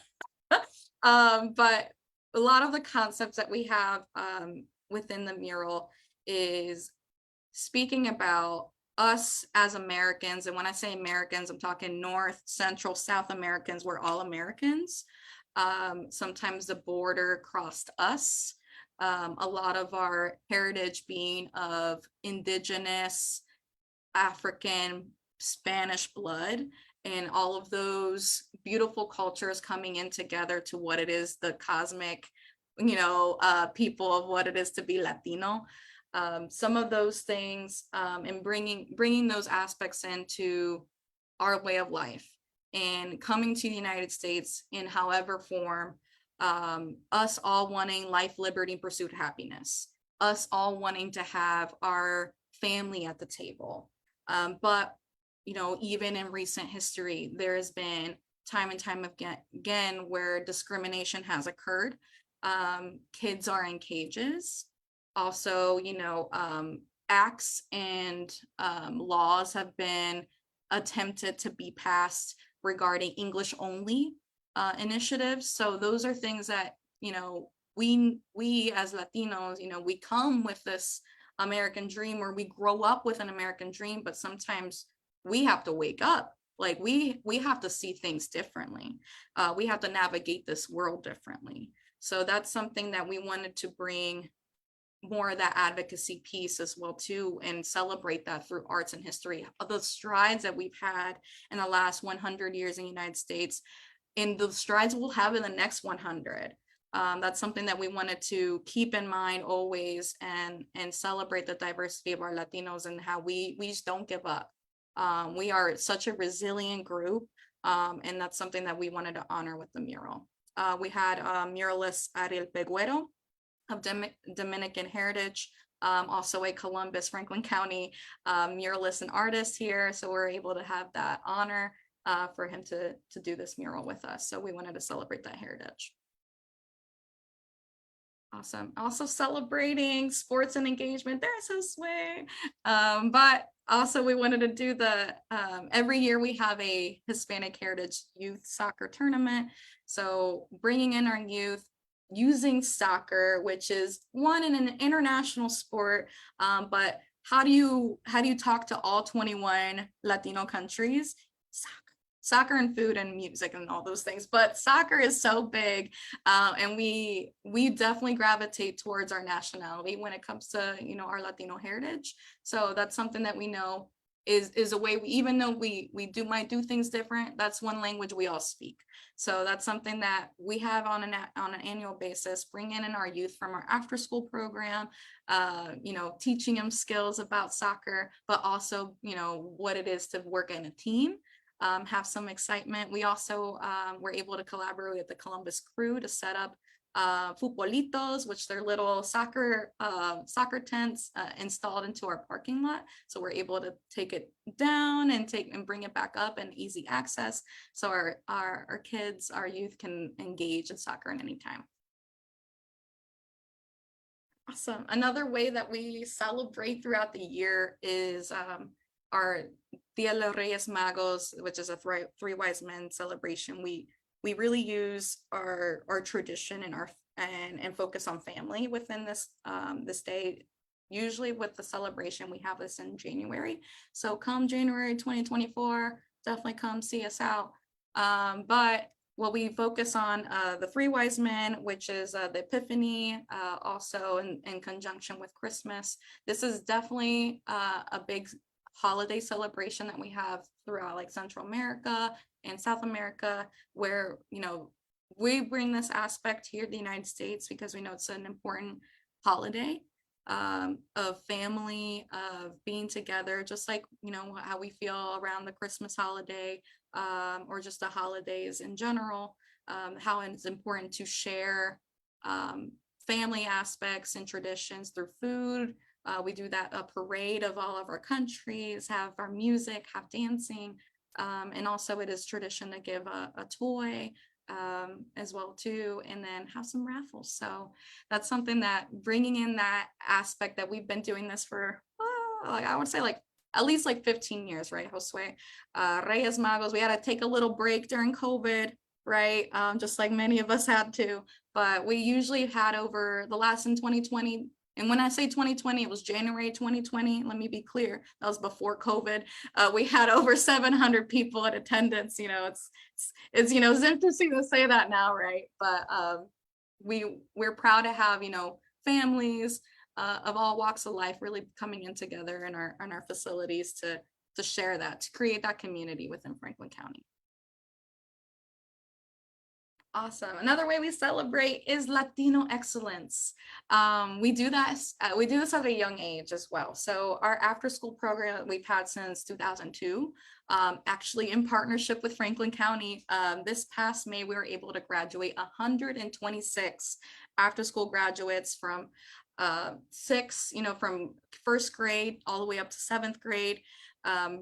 But a lot of the concepts that we have within the mural is speaking about us as Americans. And when I say Americans, I'm talking North, Central, South Americans. We're all Americans. Sometimes the border crossed us. A lot of our heritage being of indigenous, African, Spanish blood, and all of those beautiful cultures coming in together to what it is, the cosmic, people of what it is to be Latino. Some of those things, and bringing those aspects into our way of life and coming to the United States in however form, us all wanting life, liberty, pursuit, happiness, us all wanting to have our family at the table. But, even in recent history, there has been time and time again where discrimination has occurred. Kids are in cages. Also, acts and laws have been attempted to be passed regarding English only initiatives. So those are things that, we as Latinos, we come with this American dream, or we grow up with an American dream, but sometimes we have to wake up. Like we have to see things differently. We have to navigate this world differently. So that's something that we wanted to bring more of that advocacy piece as well too, and celebrate that through arts and history, the strides that we've had in the last 100 years in the United States, and the strides we'll have in the next 100. That's something that we wanted to keep in mind always, and celebrate the diversity of our Latinos and how we just don't give up. We are such a resilient group, and that's something that we wanted to honor with the mural. We had muralist Ariel Peguero of Dominican Heritage, also a Columbus, Franklin County muralist and artist here. So we're able to have that honor for him to do this mural with us. So we wanted to celebrate that heritage. Awesome. Also celebrating sports and engagement. There's Josue. But also we wanted to do every year we have a Hispanic Heritage Youth Soccer Tournament. So bringing in our youth, using soccer, which is an international sport, but how do you talk to all 21 Latino countries? Soccer and food and music and all those things, but soccer is so big, and we definitely gravitate towards our nationality when it comes to our Latino heritage. So that's something that we know is a way, even though we might do things different, that's one language we all speak. So that's something that we have on an annual basis, bring in our youth from our after school program, teaching them skills about soccer, but also what it is to work in a team. Have some excitement. We also were able to collaborate with the Columbus crew to set up futbolitos, which they're little soccer tents installed into our parking lot. So we're able to take it down and bring it back up and easy access. So our kids, our youth can engage in soccer at any time. Awesome. Another way that we celebrate throughout the year is our Dia de los Reyes Magos, which is a three wise men celebration. We really use our tradition and focus on family within this day. Usually with the celebration, we have this in January. So come January 2024, definitely come see us out. But what we focus on the three wise men, which is the Epiphany, also in conjunction with Christmas. This is definitely a big holiday celebration that we have throughout like Central America and South America, where we bring this aspect here to the United States because we know it's an important holiday of family, of being together, just like how we feel around the Christmas holiday, or just the holidays in general, how it's important to share family aspects and traditions through food. We do a parade of all of our countries, have our music, have dancing, and also it is tradition to give a toy as well too, and then have some raffles. So that's something that bringing in that aspect that we've been doing this for, I would say at least 15 years, right, Josue? Reyes Magos, we had to take a little break during COVID, right? Just like many of us had to, but we usually had over the last in 2020, And when I say 2020, it was January 2020. Let me be clear, that was before COVID. We had over 700 people in attendance. You know, it's interesting to say that now, right? But we're proud to have families of all walks of life really coming in together in our facilities to share that, to create that community within Franklin County. Awesome. Another way we celebrate is Latino excellence. We do this at a young age as well. So our after school program that we've had since 2002, actually in partnership with Franklin County, this past May, we were able to graduate 126 after school graduates from from first grade all the way up to 7th grade,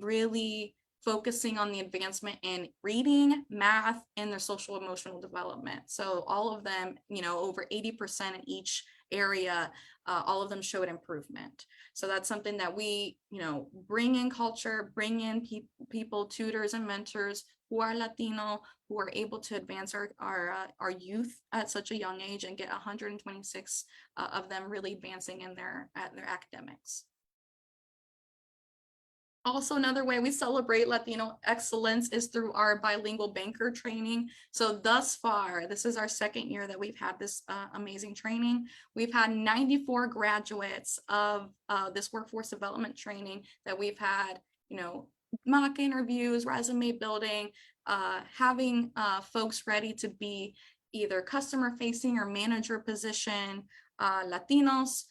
really focusing on the advancement in reading, math, and their social emotional development. So all of them, over 80% in each area, all of them showed improvement. So that's something that we, bring in culture, bring in people, tutors and mentors who are Latino, who are able to advance our youth at such a young age and get 126 of them really advancing in their academics. Also, another way we celebrate Latino excellence is through our bilingual banker training. So thus far, this is our 2nd year that we've had this amazing training. We've had 94 graduates of this workforce development training that we've had, mock interviews, resume building, having folks ready to be either customer facing or manager position Latinos,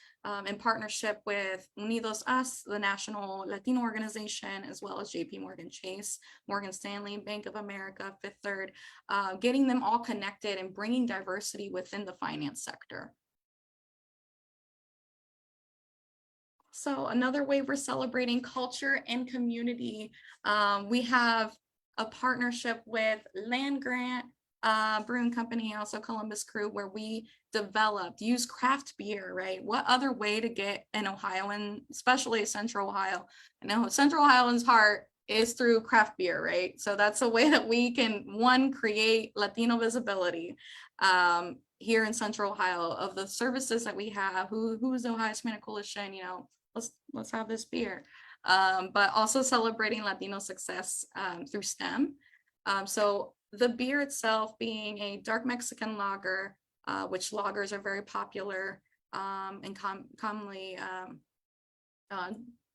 in partnership with Unidos Us, the national Latino organization, as well as JP Morgan Chase, Morgan Stanley, Bank of America, Fifth Third, getting them all connected and bringing diversity within the finance sector. So another way we're celebrating culture and community, we have a partnership with Land Grant Brewing Company, also Columbus Crew, where we use craft beer, right? What other way to get an Ohioan, especially Central Ohio? I know Central Ohioans' heart is through craft beer, right? So that's a way that we can, one, create Latino visibility here in Central Ohio of the services that we have. Who is the Ohio Hispanic Coalition? Let's have this beer. But also celebrating Latino success through STEM. So the beer itself being a dark Mexican lager, which lagers are very popular and commonly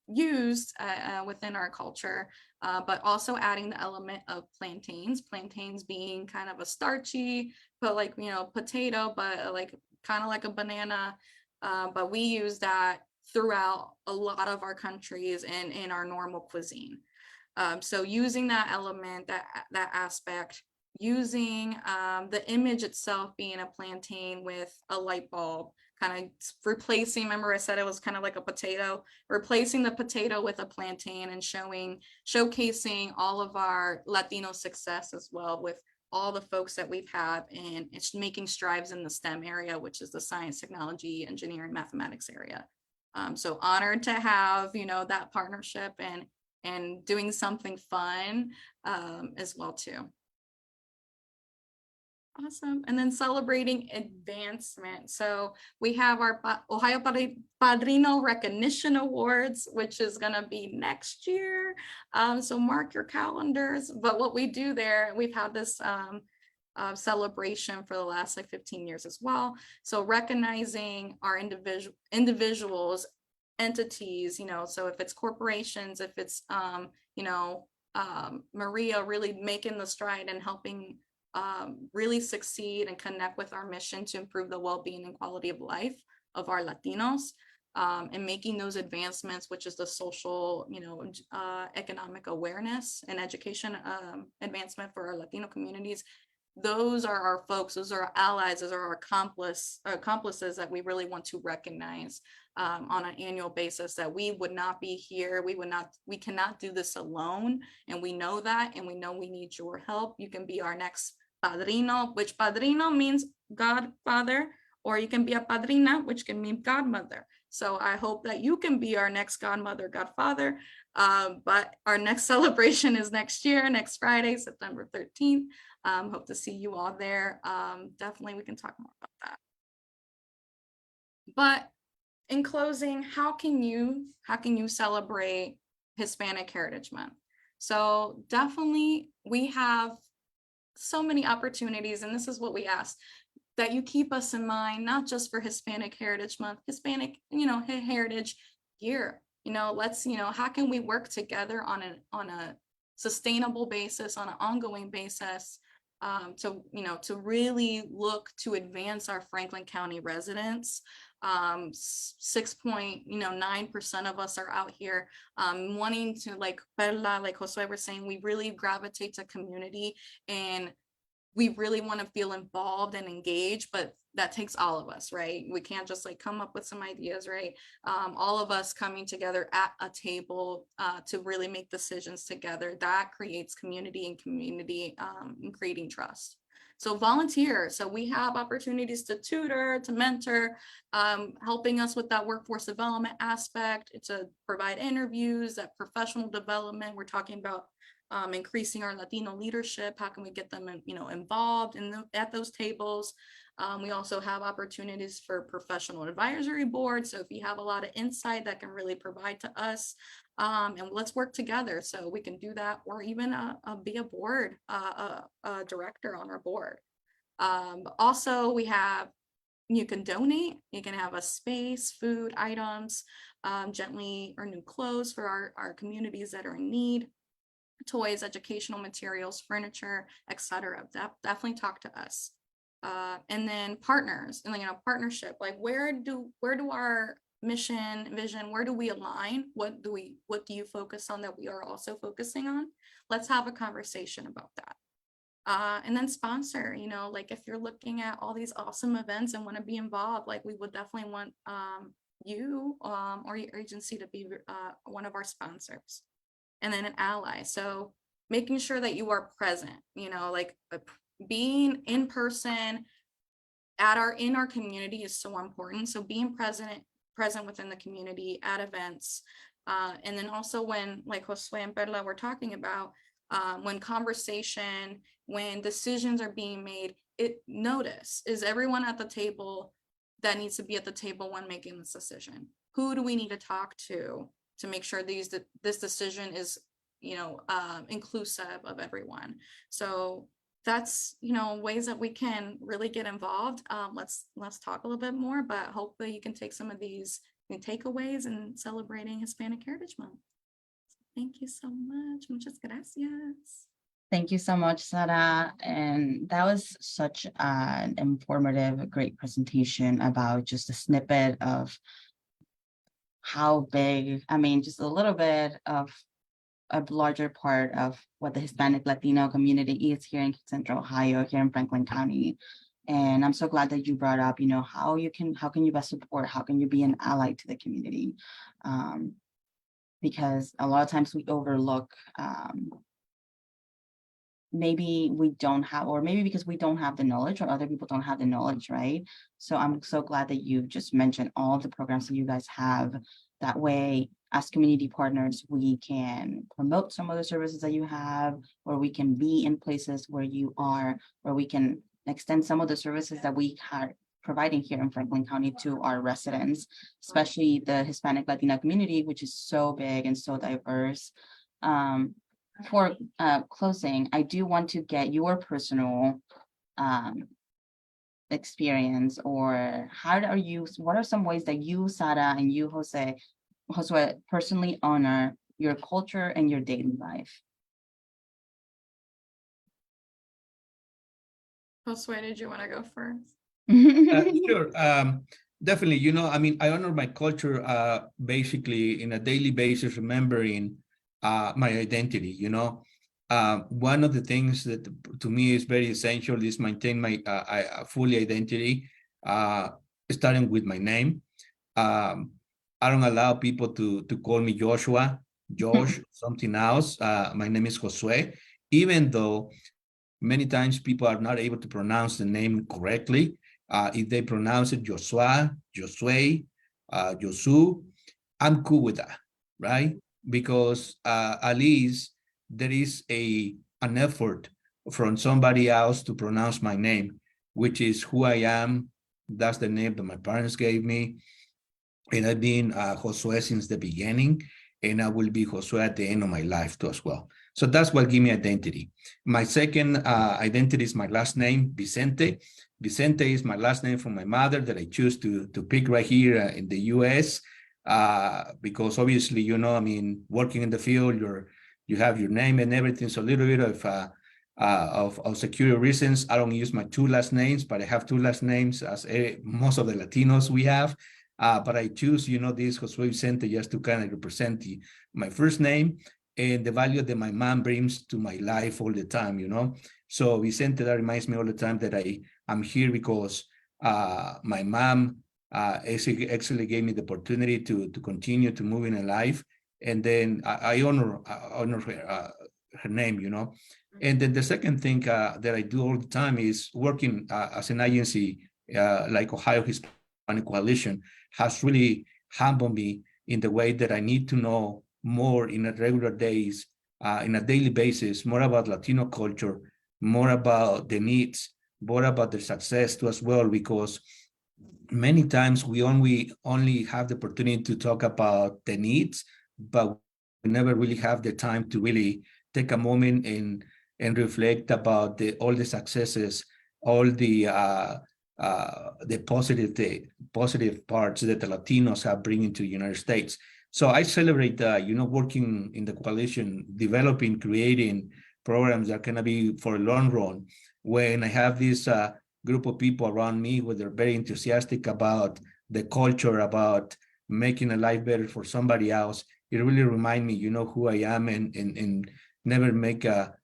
used within our culture, but also adding the element of plantains being kind of a starchy, but potato, but kind of like a banana. But we use that throughout a lot of our countries and in our normal cuisine. So using that element, that aspect, using the image itself being a plantain with a light bulb, kind of replacing, remember I said it was kind of like a potato, replacing the potato with a plantain and showcasing all of our Latino success as well with all the folks that we've had, and it's making strides in the STEM area, which is the science, technology, engineering, mathematics area. So honored to have, that partnership and doing something fun as well too. Awesome. And then celebrating advancement. So we have our Ohio Padrino Recognition Awards, which is going to be next year. So mark your calendars. But what we do there, we've had this celebration for the last 15 years as well. So recognizing our individuals, entities, so if it's corporations, if it's, Maria really making the stride and helping really succeed and connect with our mission to improve the well-being and quality of life of our Latinos, and making those advancements, which is the social, economic awareness and education advancement for our Latino communities. Those are our folks, those are our allies, those are our accomplices that we really want to recognize on an annual basis, that we would not be here. We cannot do this alone. And we know that, and we know we need your help. You can be our next padrino, which padrino means godfather, or you can be a padrina, which can mean godmother. So I hope that you can be our next godmother, godfather. But our next celebration is next year, next Friday, September 13th. Hope to see you all there. Definitely we can talk more about that. But in closing, how can you celebrate Hispanic Heritage Month? So definitely we have so many opportunities, and this is what we ask, that you keep us in mind, not just for Hispanic Heritage Month, Hispanic, Heritage Year. Let's, how can we work together on a sustainable basis, on an ongoing basis, to really look to advance our Franklin County residents. 6.9% of us are out here wanting to, like Perla, like Josue were saying, we really gravitate to community, and we really want to feel involved and engaged, but that takes all of us, right? We can't just like come up with some ideas, right? All of us coming together at a table to really make decisions together, that creates community and creating trust. So volunteer. So we have opportunities to tutor, to mentor, helping us with that workforce development aspect, to provide interviews, that professional development. We're talking about increasing our Latino leadership. How can we get them, involved at those tables? We also have opportunities for professional advisory boards. So if you have a lot of insight that can really provide to us, and let's work together so we can do that, or even be a board, a director on our board. Also, we have, you can donate, you can have a space, food, items, gently, or new clothes for our communities that are in need, toys, educational materials, furniture, etc. Definitely talk to us. And then partners, and partnership, like where do our mission, vision, where do we align? What do you focus on that we are also focusing on? Let's have a conversation about that. And then sponsor, like if you're looking at all these awesome events and want to be involved, like we would definitely want you or your agency to be one of our sponsors. And then an ally. So making sure that you are present, like being in person in our community is so important. So being present within the community at events. And then also when, like Josue and Perla were talking about, when decisions are being made, notice, is everyone at the table that needs to be at the table when making this decision? Who do we need to talk to make sure this decision is, inclusive of everyone? So that's, ways that we can really get involved. Let's talk a little bit more, but hopefully you can take some of these takeaways in celebrating Hispanic Heritage Month. Thank you so much. Muchas gracias. Thank you so much, Sara. And that was such an informative, great presentation about just a snippet of how big, just a little bit of a larger part of what the Hispanic Latino community is here in Central Ohio, here in Franklin County. And I'm so glad that you brought up, how can you best support, how can you be an ally to the community? Because a lot of times we overlook, maybe we don't have, or maybe because we don't have the knowledge, or other people don't have the knowledge, right? So I'm so glad that you just mentioned all the programs that you guys have. That way, as community partners, we can promote some of the services that you have, or we can be in places where you are, or we can extend some of the services that we are providing here in Franklin County to our residents, especially the Hispanic Latina community, which is so big and so diverse. For closing, I do want to get your personal experience, or what are some ways that you, Sara, and you, Josue, personally honor your culture and your daily life? Josue, did you want to go first? Sure. Definitely, I honor my culture basically in a daily basis, remembering my identity. One of the things that to me is very essential is maintain my fully identity, starting with my name. I don't allow people to call me Joshua, Josh, something else. My name is Josue, even though many times people are not able to pronounce the name correctly. If they pronounce it Joshua, Josue, Josue, I'm cool with that, right? Because at least there is an effort from somebody else to pronounce my name, which is who I am. That's the name that my parents gave me. And I've been Josue since the beginning, and I will be Josue at the end of my life too as well. So that's what give me identity. My second identity is my last name, Vicente. Vicente is my last name from my mother that I choose to pick right here in the US, because obviously, you know, I mean, working in the field, you have your name and everything. So a little bit of security reasons, I don't use my two last names, but I have two last names as most of the Latinos we have. But I choose, you know, this Josue Vicente just to kind of represent my first name and the value that my mom brings to my life all the time, you know. So Vicente, that reminds me all the time that I'm here because my mom actually gave me the opportunity to continue to move in life, and then I honor her name, you know. And then the second thing that I do all the time is working as an agency like Ohio Hispanic Coalition has really humbled me in the way that I need to know more in a regular days, in a daily basis, more about Latino culture, more about the needs, more about the success too as well, because many times we only have the opportunity to talk about the needs, but we never really have the time to really take a moment and reflect about all the successes, all the positive parts that the Latinos have bringing to the United States. So I celebrate, you know, working in the coalition, developing, creating programs that are gonna be for a long run. When I have this group of people around me who they're very enthusiastic about the culture, about making a life better for somebody else, it really reminds me, you know, who I am, and never make a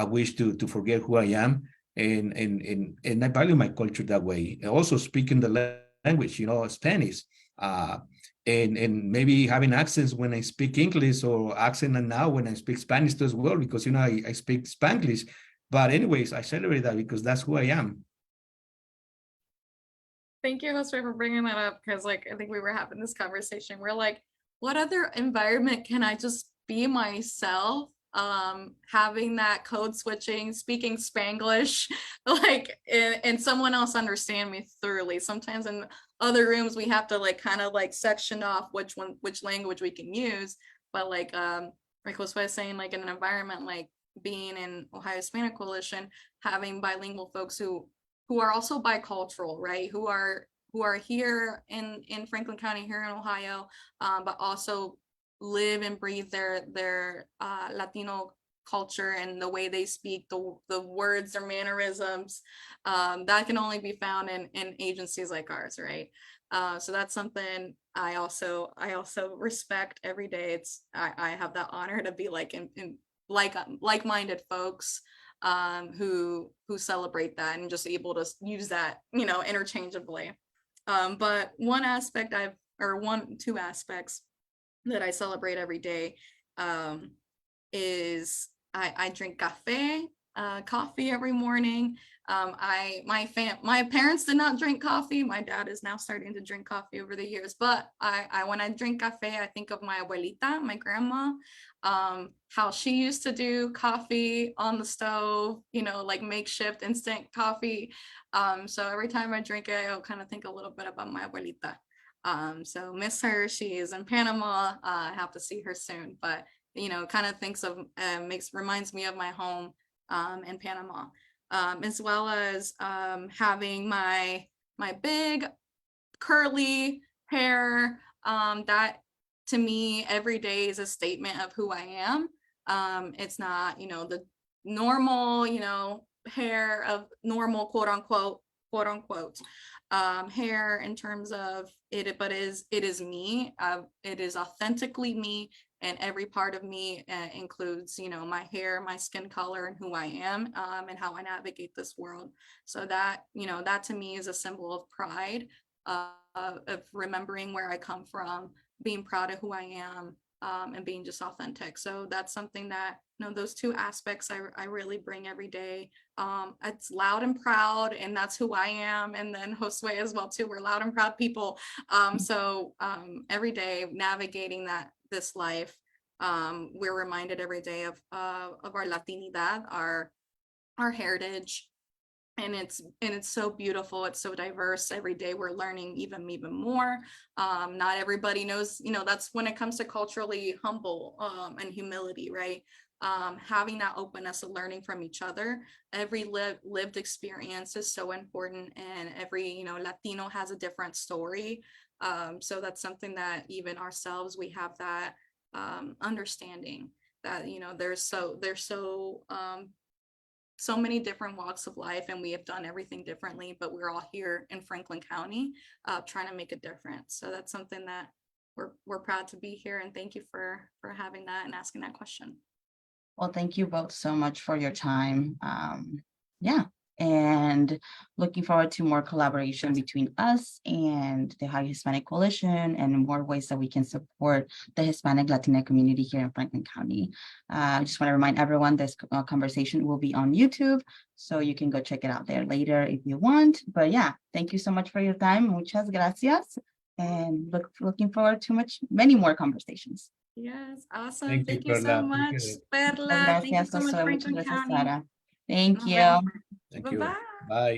wish to forget who I am. And I value my culture that way. And also speaking the language, you know, Spanish, and maybe having accents when I speak English, or accent now when I speak Spanish too as well, because, you know, I speak Spanglish. But anyways, I celebrate that because that's who I am. Thank you, Josue, for bringing that up, because like I think we were having this conversation. We're like, what other environment can I just be myself? Having that code switching, speaking Spanglish, like, and someone else understand me thoroughly. Sometimes in other rooms we have to like kind of like section off which language we can use. But like Josue is saying, like in an environment like being in Ohio Hispanic Coalition, having bilingual folks who are also bicultural, right? Who are here in Franklin County, here in Ohio, but also live and breathe their Latino culture and the way they speak, the words, their mannerisms, that can only be found in agencies like ours, right? So that's something I also respect every day. I have that honor to be like in like-minded folks who celebrate that and just able to use that, you know, interchangeably. But two aspects that I celebrate every day is I drink coffee every morning. My parents did not drink coffee. My dad is now starting to drink coffee over the years, but when I drink cafe, I think of my abuelita, my grandma, how she used to do coffee on the stove, you know, like makeshift instant coffee. So every time I drink it, I'll kind of think a little bit about my abuelita. So miss her. She is in Panama. I have to see her soon, but you know, kind of thinks of reminds me of my home in Panama, as well as having my big curly hair. That to me every day is a statement of who I am. It's not, you know, the normal, you know, hair of normal quote unquote hair in terms of it, but it is me. It is authentically me, and every part of me includes, you know, my hair, my skin color, and who I am, and how I navigate this world. So that, you know, that to me is a symbol of pride, of remembering where I come from, being proud of who I am, and being just authentic. So that's something that, you know, those two aspects I really bring every day. It's loud and proud, and that's who I am. And then Josue as well too. We're loud and proud people. So every day navigating this life, we're reminded every day of our Latinidad, our heritage, And it's so beautiful. It's so diverse. Every day we're learning even more. Not everybody knows, that's when it comes to culturally humble and humility, right? Having that openness of learning from each other. Every lived experience is so important, and every Latino has a different story. So that's something that even ourselves, we have that understanding that there's so many different walks of life, and we have done everything differently, but we're all here in Franklin County trying to make a difference. So that's something that we're proud to be here, and thank you for having that and asking that question. Well, thank you both so much for your time. Yeah, and looking forward to more collaboration between us and the Ohio Hispanic Coalition, and more ways that we can support the Hispanic Latina community here in Franklin County. I just want to remind everyone this conversation will be on YouTube, so you can go check it out there later if you want. But yeah, thank you so much for your time. Muchas gracias. And looking forward to many more conversations. Yes, awesome. Thank you, Thank you so Perla. much, Appreciate it. Perla. Thank you Gracias, so much, Josue. Muchas Franklin gracias, County. Sara. Thank Nos you. vemos. Thank you. Bye-bye. Bye.